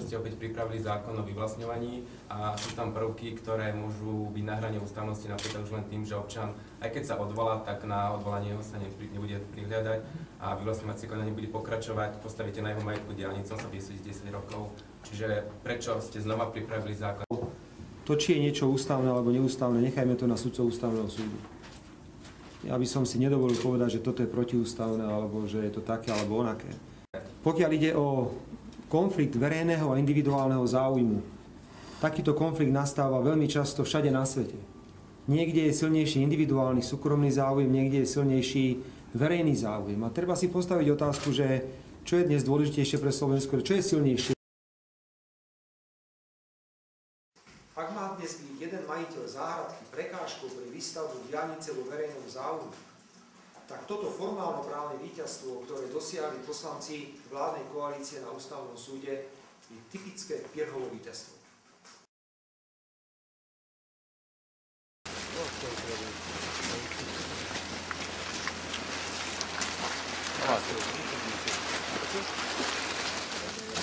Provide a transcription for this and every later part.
ste opäť pripravili zákon o vyvlastňovaní a sú tam prvky, ktoré môžu byť na hrane ústavnosti, napríklad už len tým, že občan, aj keď sa odvolá, tak na odvolanie ho sa nebude prihľadať a vyvlastňovacie konanie bude pokračovať, postavíte na jeho majetku diaľnicu, sa bude súdiť 10 rokov. Čiže prečo ste znova pripravili zákon? To, či je niečo ústavné alebo neústavné, nechajme to na sudcov ústavného súdu. Ja by som si nedovolil povedať, že toto je protiústavné, alebo že je to také alebo onaké. Pokiaľ ide o konflikt verejného a individuálneho záujmu, takýto konflikt nastáva veľmi často všade na svete. Niekde je silnejší individuálny súkromný záujem, niekde je silnejší verejný záujem. A treba si postaviť otázku, že čo je dnes dôležitejšie pre Slovensko, čo je silnejšie. Ak má dnes byť jeden majiteľ záhradky prekážkou pre výstavbu diaľnice vo verejnom záujme, tak toto formálno-právne víťazstvo, ktoré dosiahli poslanci vládnej koalície na ústavnom súde, je typické Pyrrhovo víťazstvo.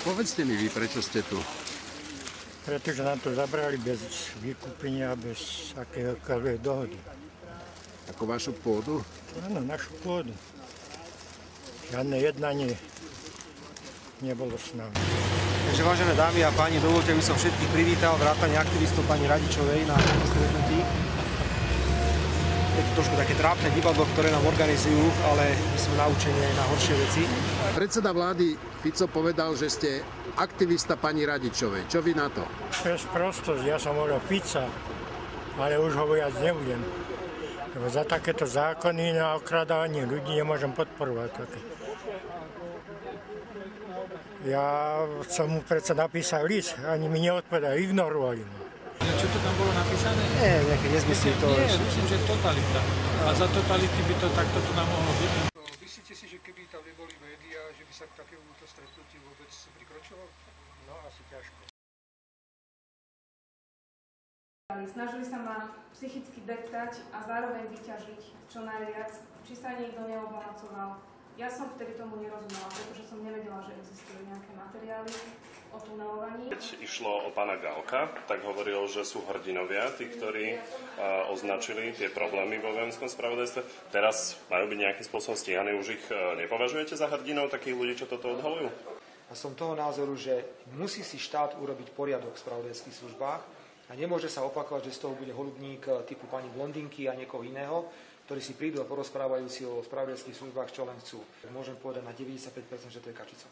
Povedzte mi vy, prečo ste tu? Pretože nám to zabrali bez vykúpenia, bez akéhokoľvek dohody. Ako vašu pôdu? Áno, našu pôdu. Žiadne jednanie nebolo s nami. Takže vážené dámy a páni, dovolte, aby som všetkých privítal, vrátane aktivistov pani Radičovej na tomto stretnutí. Je to trošku také trápne divadlo, ktoré nám organizujú, ale my sme naučení aj na horšie veci. Predseda vlády Fico povedal, že ste aktivista pani Radičovej. Čo vy na to? To je sprostosť, ja som hovoril Fica, ale už ho viac nebudem. Lebo za takéto zákony na okradávanie ľudí nemôžem podporovať. Ja som mu predsa napísal list, ani mi neodpovedal, ignorovali ma. Čo to tam bolo napísané? Nie, nejaké nezmysly to. Nie, myslím, že totalita. A za totality by to takto tu nám mohlo byť. Myslíte si, že keby tam neboli médiá, že by sa k takémuto stretnutiu vôbec prikročilo? No, asi ťažko. Snažili sa ma psychicky deptať a zároveň vyťažiť čo najviac, či sa niekto neobohacoval. Ja som vtedy tomu nerozumela, pretože som nevedela, že existujú nejaké materiály o tunelovaní. Keď išlo o pána Gálka, tak hovoril, že sú hrdinovia, tí, ktorí označili tie problémy vo vojenskom spravodajstve. Teraz majú byť nejakým spôsobom stíhaní, už ich nepovažujete za hrdinov, takých ľudí, čo toto odhalujú? A som toho názoru, že musí si štát urobiť poriadok v spravodajských službách a nemôže sa opakovať, že z toho bude holubník typu pani Blondinky a niekoho iného, ktorí si prídu a porozprávajú si o spravodajských službách, čo len chcú. Môžem povedať na 95%, že to je kačica.